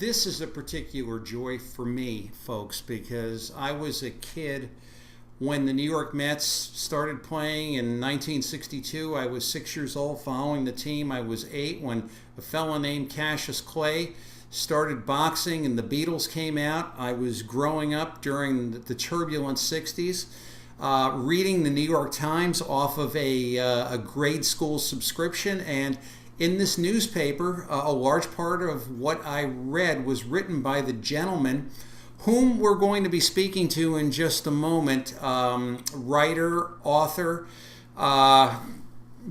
this is a particular joy for me, folks, because I was a kid when the New York Mets started playing in 1962. I was 6 years old following the team. I was 8 when a fellow named Cassius Clay started boxing and the Beatles came out. I was growing up during the turbulent 60s, reading the New York Times off of a grade school subscription. And in this newspaper, a large part of what I read was written by the gentleman whom we're going to be speaking to in just a moment. Writer, author,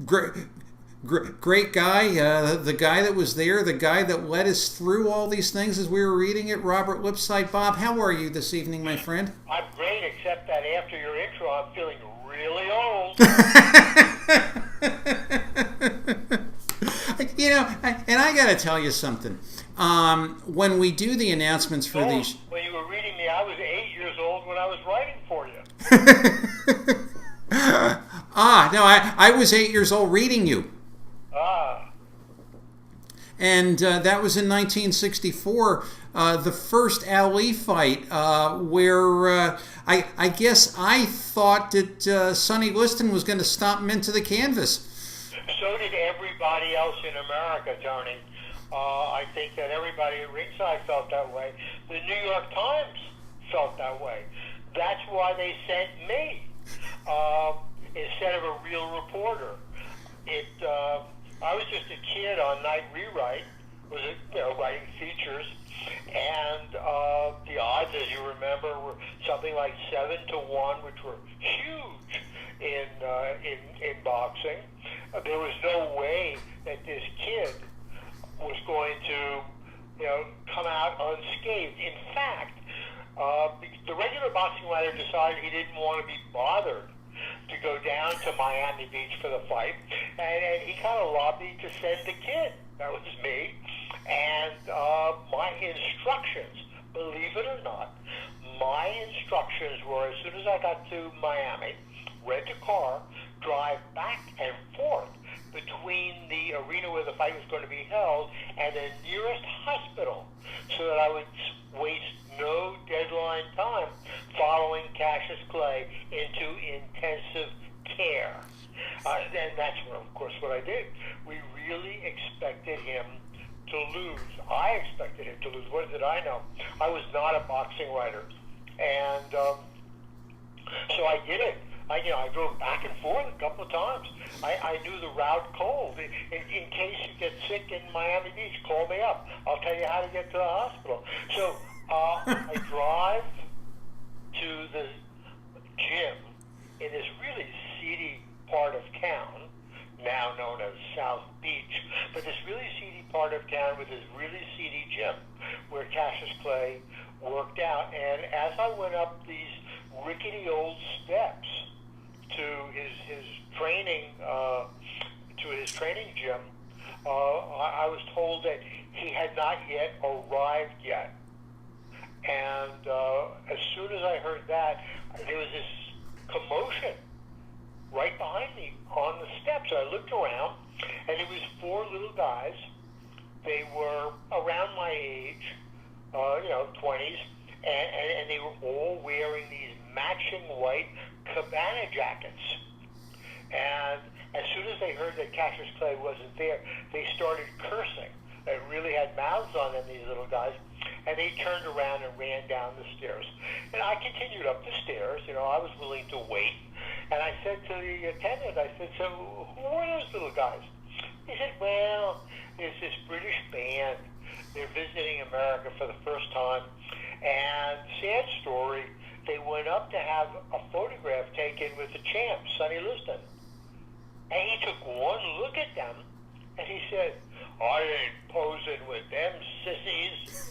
great guy, the guy that was there, the guy that led us through all these things as we were reading it, Robert Lipsyte. Bob, how are you this evening, my friend? I'm great, except that after your intro, I'm feeling really old. You know, and I got to tell you something. When we do the announcements for these... When you were reading me, I was 8 years old when I was writing for you. No, I was 8 years old reading you. And that was in 1964, the first Ali fight, where I guess I thought that Sonny Liston was going to stomp him into the canvas. So did everybody else in America, Tony. I think that everybody at ringside felt that way. The New York Times felt that way. That's why they sent me instead of a real reporter. I was just a kid on Night Rewrite, writing features, and the odds, as you remember, were something like 7-1, which were huge in boxing. There was no way that this kid was going to, come out unscathed. In fact, the regular boxing writer decided he didn't want to be bothered to go down to Miami Beach for the fight, and he kind of lobbied to send the kid. That was me. And my instructions, believe it or not, my instructions were, as soon as I got to Miami, rent a car, drive back and forth between the arena where the fight was going to be held and the nearest hospital, so that I would waste no deadline time following Cassius Clay into intensive care. And that's, of course, what I did. We really expected him to lose. I expected him to lose. What did I know? I was not a boxing writer. And so I did it. I drove back and forth a couple of times. I knew the route cold. In case you get sick in Miami Beach, call me up. I'll tell you how to get to the hospital. So I drive to the gym in this really seedy part of town, now known as South Beach, but this really seedy part of town with this really seedy gym where Cassius Clay worked out. And as I went up these rickety old steps to his training gym, I was told that he had not yet arrived yet. And as soon as I heard that, there was this commotion right behind me on the steps. I looked around, and it was 4 little guys. They were around my age, 20s, and they were all wearing these matching white cabana jackets. And as soon as they heard that Cassius Clay wasn't there, they started cursing. They really had mouths on them, these little guys. And they turned around and ran down the stairs. And I continued up the stairs. I was willing to wait. And I said to the attendant, so who are those little guys? He said, well, there's this British band. They're visiting America for the first time. And sad story, they went up to have a photograph taken with the champ, Sonny Liston. And he took one look at them, and he said, I ain't posing with them sissies.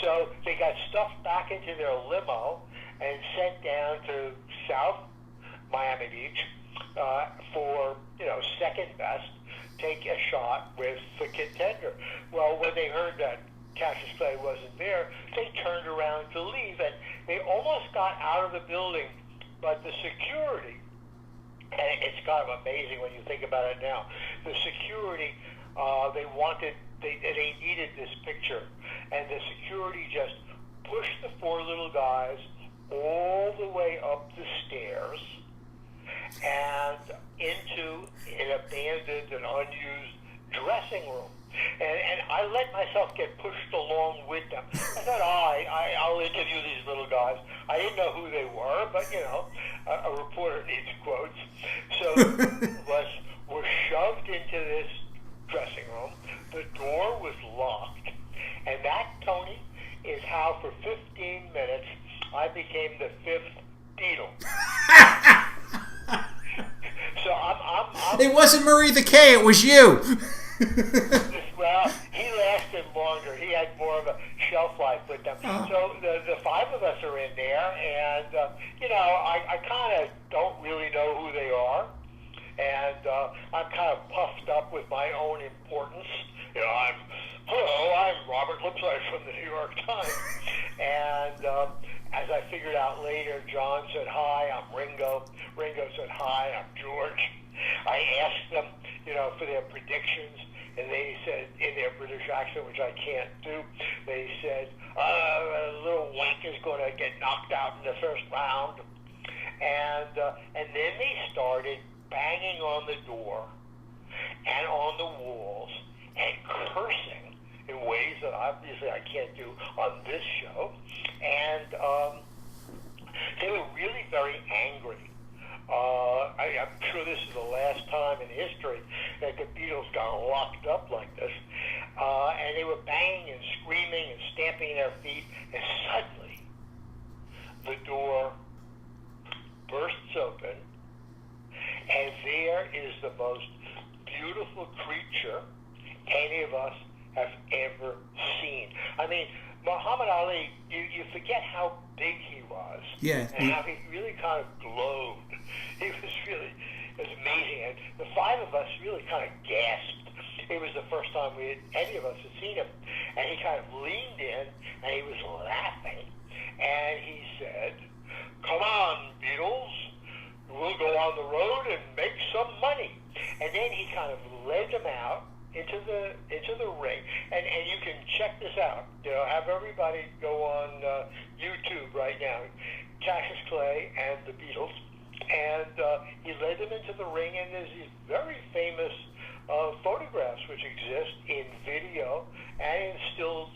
So they got stuffed back into their limo and sent down to South Miami Beach for, second best, take a shot with the contender. Well, when they heard that Cassius Clay wasn't there, they turned around to leave, and they almost got out of the building, but the security, and it's kind of amazing when you think about it now, the security, they needed this picture, and the security just pushed the four little guys all the way up the stairs and into an abandoned and unused dressing room. And I let myself get pushed along with them. I thought, I'll interview these little guys. I didn't know who they were, but, a reporter needs quotes. So we're shoved into this dressing room. The door was locked. And that, Tony, is how for 15 minutes I became the fifth Beatle. So I'm It wasn't Murray the K, it was you. Well, he lasted longer. He had more of a shelf life with them. So the five of us are in there, and, I kind of don't really know who they are. And I'm kind of puffed up with my own importance. I'm Robert Lipsyte from the New York Times. And as I figured out later, John said, hi, I'm Ringo. Ringo said, hi, I'm George. I asked them, for their predictions, and they said, in their British accent, which I can't do, they said, little wank is going to get knocked out in the first round. And then they started banging on the door and on the walls and cursing in ways that obviously I can't do on this show. And they were really very angry. I'm sure this is the last time in history that the Beatles got locked up like this. And they were banging and screaming and stamping their feet, and suddenly the door bursts open, and there is the most beautiful creature any of us have ever seen. I mean, Muhammad Ali, you forget how big he was. Yeah. And how he really kind of glowed. It was amazing. And the five of us really kind of gasped. It was the first time any of us had seen him. And he kind of leaned in, and he was laughing. And he said, come on, Beatles. We'll go on the road and make some money. And then he kind of led them out into the ring, and you can check this out. Have everybody go on YouTube right now, Cassius Clay and the Beatles, and he led them into the ring, and there's these very famous photographs which exist in video and in stills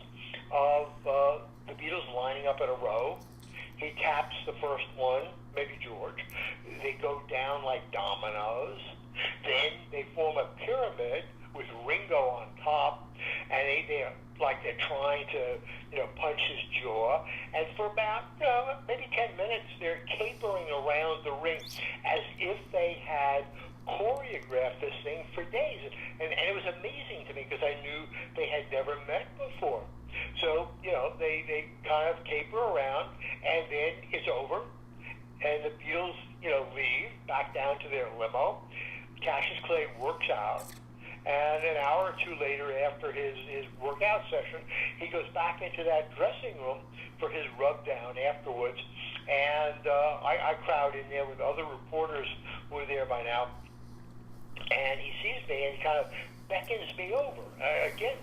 of the Beatles lining up in a row. He taps the first one, maybe George. They go down like dominoes. Then they form a pyramid with Ringo on top, and they're trying to punch his jaw. And for about maybe 10 minutes, they're capering around the ring as if they had choreographed this thing for days. And it was amazing to me because I knew they had never met before. So they kind of caper around, and then it's over, and the Beatles leave back down to their limo. Cassius Clay works out. And an hour or two later, after his workout session, he goes back into that dressing room for his rub down afterwards. And I crowd in there with other reporters who were there by now. And he sees me and he kind of beckons me over. Again,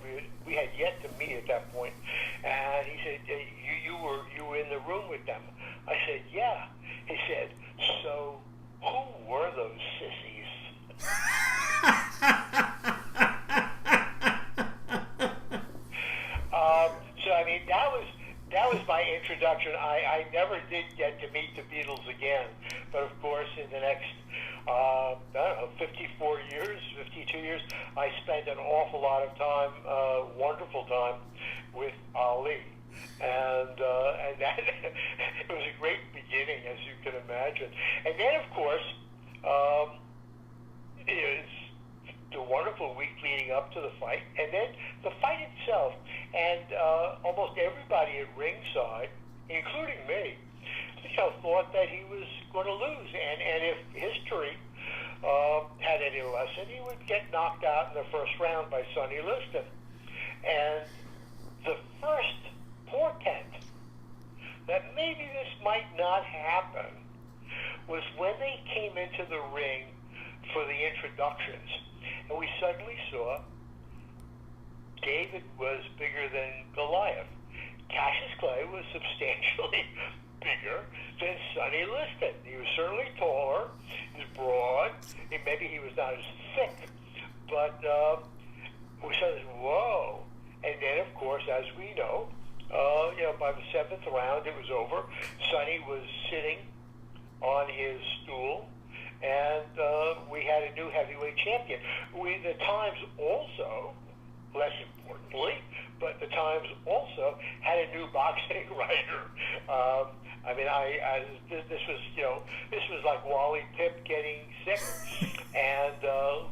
we had yet to meet at that point. And he said, you were in the room with them. I said, yeah. He said, so who were those sissies? So I mean, that was my introduction. I never did get to meet the Beatles again, but of course in the next 54 years, 52 years, I spent an awful lot of time, wonderful time, with Ali, and that it was a great beginning, as you can imagine. And then of course, is the wonderful week leading up to the fight, and then the fight itself. And almost everybody at ringside, including me, thought that he was going to lose. And if history had any lesson, he would get knocked out in the first round by Sonny Liston. And the first portent that maybe this might not happen was when they came into the ring for the introductions, and we suddenly saw David was bigger than Goliath. Cassius Clay was substantially bigger than Sonny Liston. He was certainly taller, he was broad, maybe he was not as thick, but we said, whoa. And then, of course, as we know, by the 7th round, it was over. Sonny was sitting on his stool, and we had a new heavyweight champion. The Times also, less importantly, but the Times also had a new boxing writer. This was like Wally Pipp getting sick, and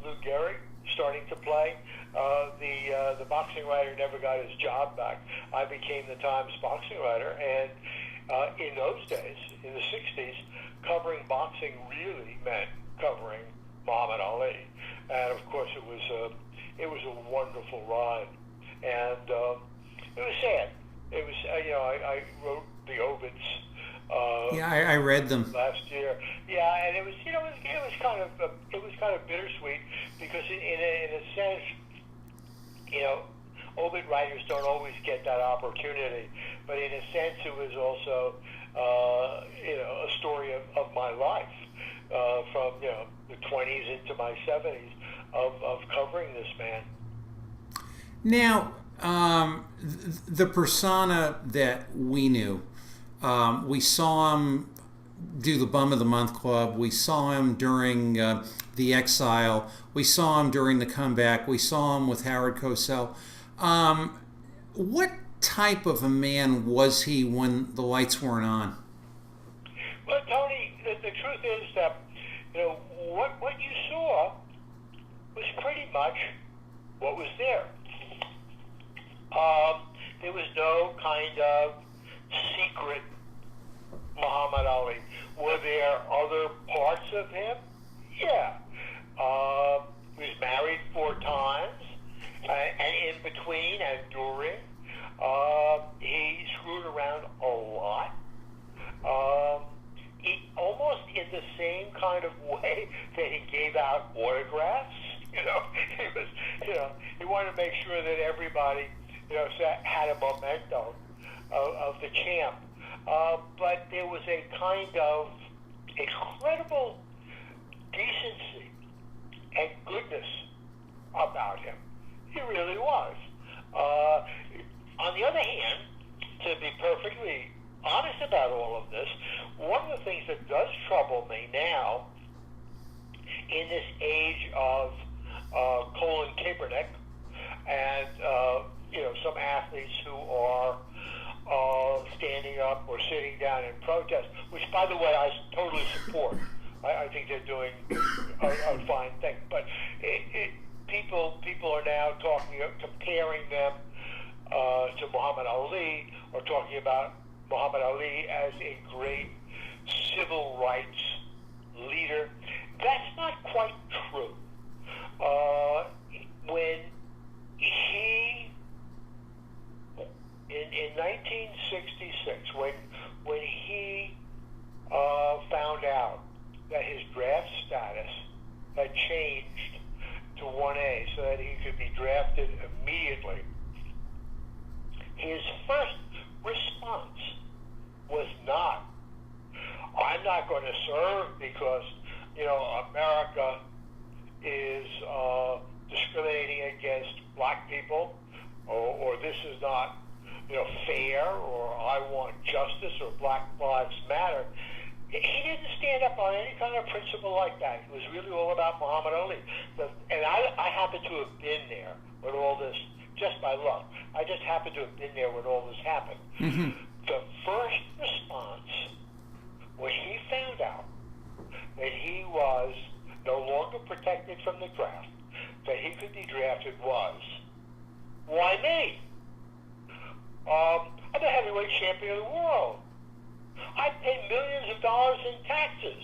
Lou Gehrig starting to play. The boxing writer never got his job back. I became the Times boxing writer, and in those days, in the 60s, covering boxing really meant covering Muhammad Ali, and of course it was a wonderful ride, and it was sad. It was I wrote the obits. I read them last year. Yeah, and it was it was kind of bittersweet because in a sense, obit writers don't always get that opportunity, but in a sense it was also a story of my life from the 20s into my 70s of covering this man. Now, the persona that we knew, we saw him do the Bum of the Month Club. We saw him during the Exile. We saw him during the Comeback. We saw him with Howard Cosell. What type of a man was he when the lights weren't on? Well, Tony, the truth is that what you saw was pretty much what was there. There was no kind of secret Muhammad Ali. Were there other parts of him? Yeah. He was married 4 times, and in between and during, he screwed around a lot. Almost in the same kind of way that he gave out autographs. He wanted to make sure that everybody, had a memento of the champ. But there was a kind of incredible decency and goodness about him. He really was. On the other hand, to be perfectly honest about all of this, one of the things that does trouble me now in this age of Colin Kaepernick and some athletes who are standing up or sitting down in protest, which, by the way, I totally support. I think they're doing a fine thing. But people are now comparing them to Muhammad Ali, or talking about Muhammad Ali as a great civil rights leader. That's not quite true. When he, in 1966, when he found out that his draft status had changed to 1A so that he could be drafted immediately, his first response was not, I'm not going to serve because, America is discriminating against black people, or this is not, fair, or I want justice, or Black Lives Matter. He didn't stand up on any kind of principle like that. It was really all about Muhammad Ali. And I happen to have been there when all this, just by luck, I just happened to have been there when all this happened. Mm-hmm. The first response when he found out that he was no longer protected from the draft, that he could be drafted, was, why me? I'm the heavyweight champion of the world. I pay millions of dollars in taxes.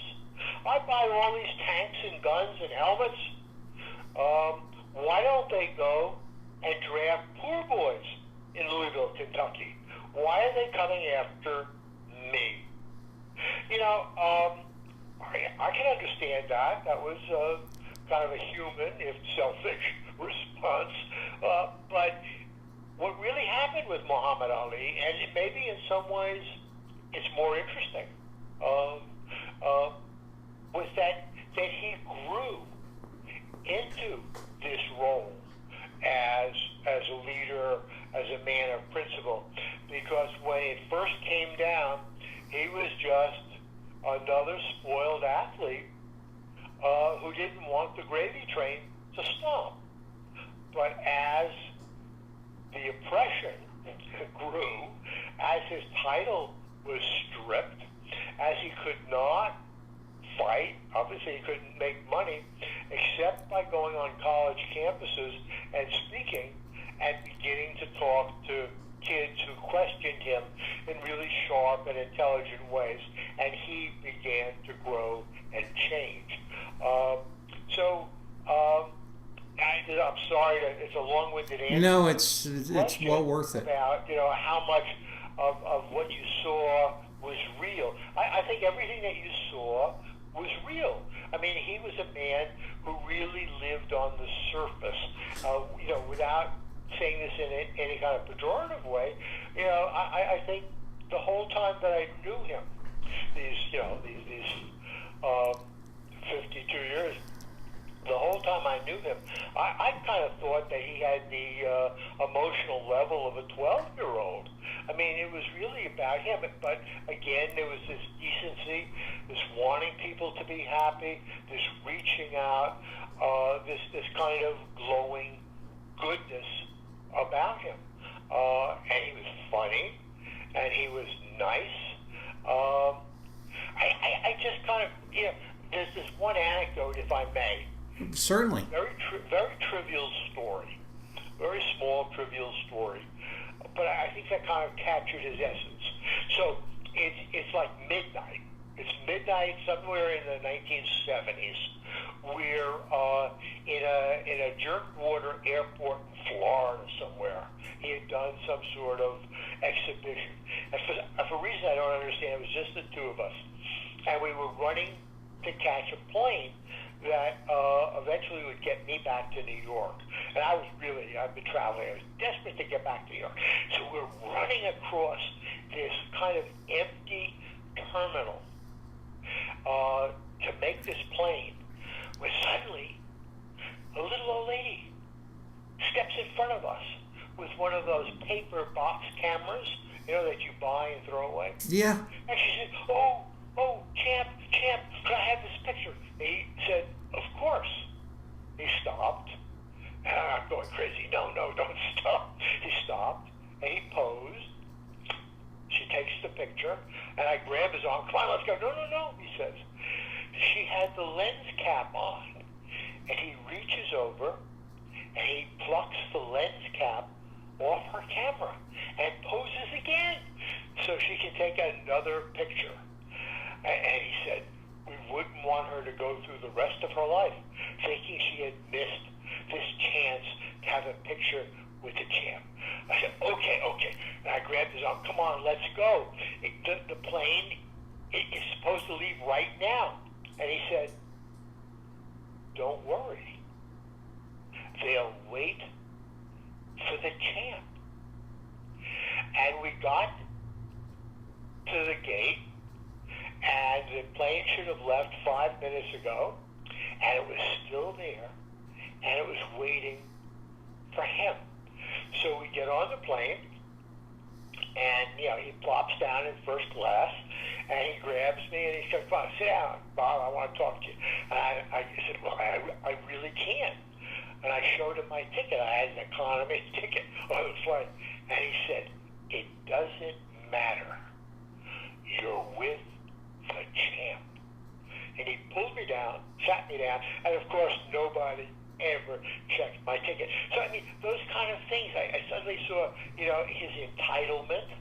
I buy all these tanks and guns and helmets. Why don't they go and draft poor boys in Louisville, Kentucky? Why are they coming after me? I can understand that. That was kind of a human, if selfish, response. But what really happened with Muhammad Ali, and maybe in some ways it's more interesting, was that he grew into this role as a leader, as a man of principle. Because when it first came down, he was just another spoiled athlete who didn't want the gravy train to stop. But as the oppression grew, as his title was stripped, as he could not fight, obviously he couldn't make money, except by going on college campuses and speaking and beginning to talk to kids who questioned him in really sharp and intelligent ways, and he began to grow and change. I'm sorry, it's a long-winded answer. No, it's well worth it. About how much of what you saw was real. I think everything that you saw was real. I mean, he was a man who really lived on the surface. Without saying this in any kind of pejorative way, I think the whole time that I knew him, these 52 years, the whole time I knew him, I kind of thought that he had the emotional level of a 12-year-old. I mean, it was really about him. But again, there was this decency, this wanting people to be happy, this reaching out, this kind of glowing goodness about him. And he was funny, and he was nice. I just kind of, there's this one anecdote, if I may. Certainly. Very trivial story. Very small, trivial story. But I think that kind of captured his essence. So it's like midnight. It's midnight somewhere in the 1970s. We're in a Jerkwater airport in Florida somewhere. He had done some sort of exhibition. And for a reason I don't understand, it was just the two of us. And we were running to catch a plane that eventually would get me back to New York. And I've been traveling, I was desperate to get back to New York. So we're running across this kind of empty terminal to make this plane, when suddenly a little old lady steps in front of us with one of those paper box cameras, that you buy and throw away. Yeah. And she said, oh, champ, can I have this picture? And he said, of course. He stopped. And I'm going crazy. No, don't stop. He stopped, and he posed. She takes the picture, and I grab his arm. Come on, let's go. No, he says. She had the lens cap on, and he reaches over, and he plucks the lens cap off her camera and poses again so she can take another picture. And he said, we wouldn't want her to go through the rest of her life thinking she had missed this chance to have a picture with the champ. I said, okay. And I grabbed his arm. Come on, let's go. The plane is supposed to leave right now. And he said, don't worry. They'll wait for the champ. And we got to the gate, and the plane should have left 5 minutes ago, and it was still there, and it was waiting for him. So we get on the plane, and he plops down in first class, and he grabs me, and he said, "Come on, sit down, Bob, I want to talk to you." And I said, "Well, I really can't." And I showed him my ticket. I had an economy ticket on the flight. And he said, "It doesn't matter. You're with the champ." And he pulled me down, sat me down, and of course nobody ever checked my ticket. So I mean, those kind of things. I suddenly saw, his entitlement,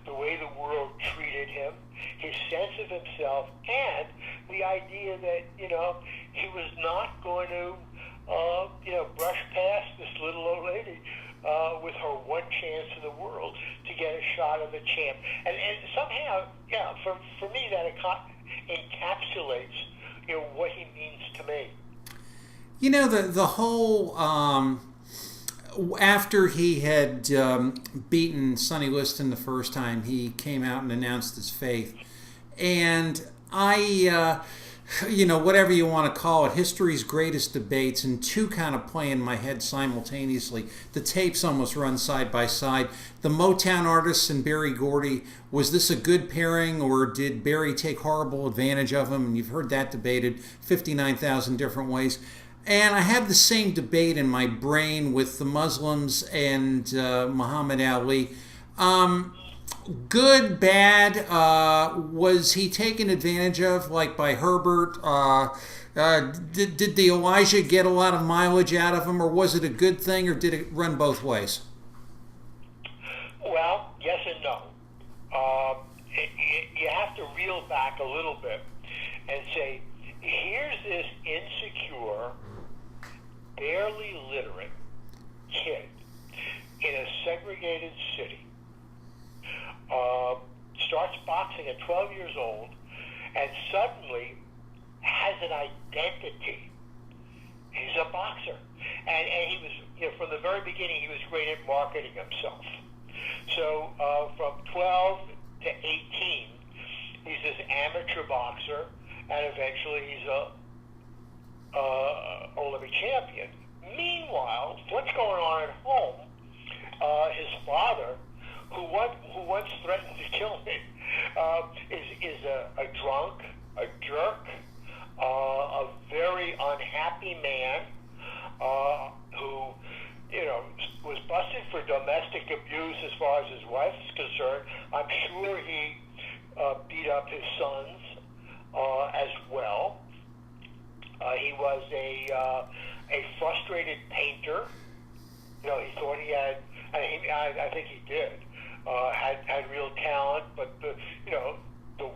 the way the world treated him, his sense of himself, and the idea that, he was not going to, brush past this little old lady with her one chance in the world to get a shot of the champ. And somehow, for me, that encapsulates, what he means to me. The whole after he had beaten Sonny Liston the first time, he came out and announced his faith. And whatever you want to call it, history's greatest debates, and two kind of play in my head simultaneously. The tapes almost run side by side. The Motown artists and Gordy, was this a good pairing, or did Barry take horrible advantage of him? And you've heard that debated 59,000 different ways. And I have the same debate in my brain with the Muslims and Muhammad Ali. Good, bad, was he taken advantage of, like by Herbert? Did the Elijah get a lot of mileage out of him, or was it a good thing, or did it run both ways? Well, yes and no. You have to reel back a little bit and say, here's this insecure, barely literate kid in a segregated city. Starts boxing at 12 years old and suddenly has an identity. He's a boxer. And he was, from the very beginning, he was great at marketing himself. So from 12 to 18, he's this amateur boxer, and eventually he's a Olympic champion. Meanwhile, what's going on at home? His father, who once threatened to kill him, is a drunk, a jerk, a very unhappy man who, was busted for domestic abuse as far as his wife is concerned. I'm sure he beat up his sons as well. He was a frustrated painter. He thought he had, I think he did. Had real talent, but the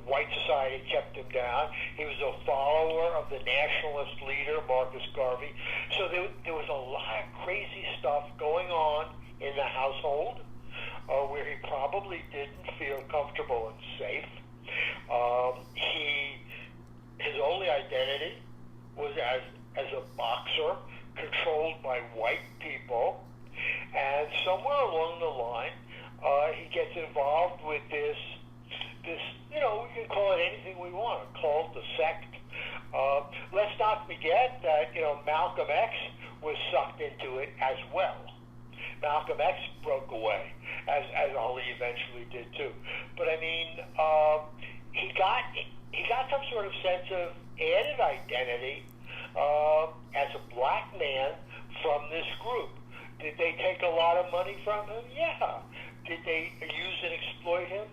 white society kept him down. He was a follower of the nationalist leader, Marcus Garvey. So there was a lot of crazy stuff going on in the household where he probably didn't feel comfortable and safe. His only identity was as a boxer controlled by white people, and somewhere along the line, he gets involved with this, we can call it anything we want, a cult, a sect. Let's not forget that, Malcolm X was sucked into it as well. Malcolm X broke away, as Ali eventually did too. But I mean, he got some sort of sense of added identity as a black man from this group. Did they take a lot of money from him? Yeah. Did they use and exploit him?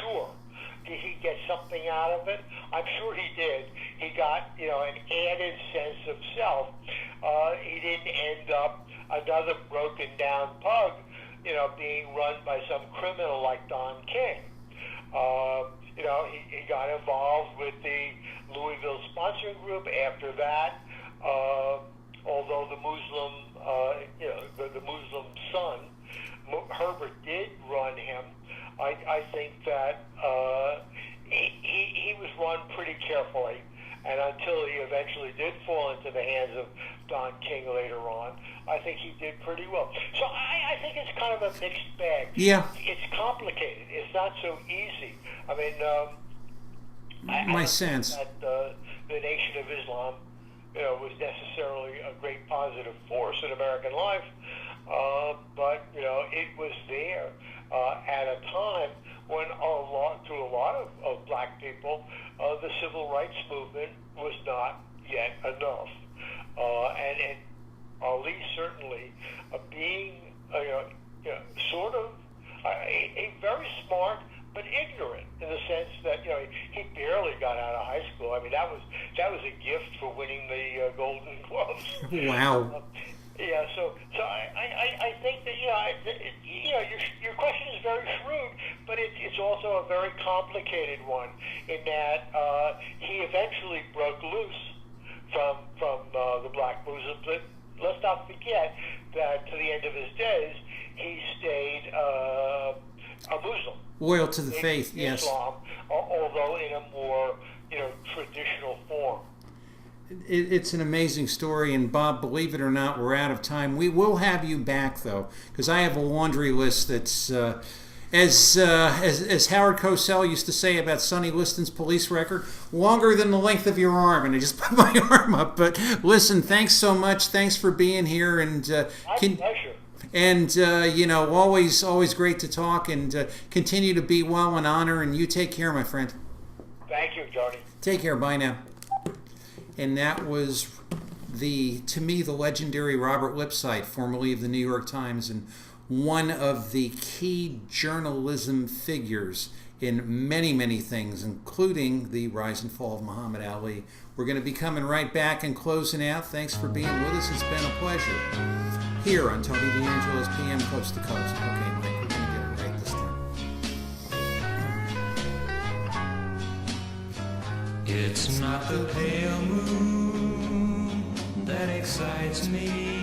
Sure. Did he get something out of it? I'm sure he did. He got, an added sense of self. He didn't end up another broken down pug, being run by some criminal like Don King. He got involved with the Louisville sponsoring group after that. Although the Muslim, the Muslim son, Herbert did run him. I think that he was run pretty carefully, and until he eventually did fall into the hands of Don King later on, I think he did pretty well. So I think it's kind of a mixed bag. Yeah. It's complicated. It's not so easy. I mean, my sense that the Nation of Islam, was necessarily a great positive force in American life, but it was there at a time when to a lot of black people, the civil rights movement was not yet enough, and Ali certainly being sort of a very smart but ignorant in the sense that he barely got out of high school. I mean, that was a gift for winning the Golden Gloves. Wow. Yeah, so I think that your question is very shrewd, but it's also a very complicated one in that he eventually broke loose from the black Muslims. But let's not forget that to the end of his days, he stayed a Muslim. Loyal to the faith, yes. Islam, although in a more traditional form. it's an amazing story. And Bob, believe it or not, we're out of time. We will have you back though, because I have a laundry list that's as Howard Cosell used to say about Sonny Liston's police record, longer than the length of your arm. And I just put my arm up. But listen, thanks so much. Thanks for being here. And my pleasure. And always great to talk. And continue to be well and honor. And you take care, my friend. Thank you, Tony. Take care. Bye now. And that was to me, the legendary Robert Lipsyte, formerly of the New York Times, and one of the key journalism figures in many, many things, including the rise and fall of Muhammad Ali. We're going to be coming right back and closing out. Thanks for being with us. It's been a pleasure. Here on Tony De Angelo's PM Coast to Coast. Okay, Mike, we're going to get it right this time. It's not the pale moon that excites me.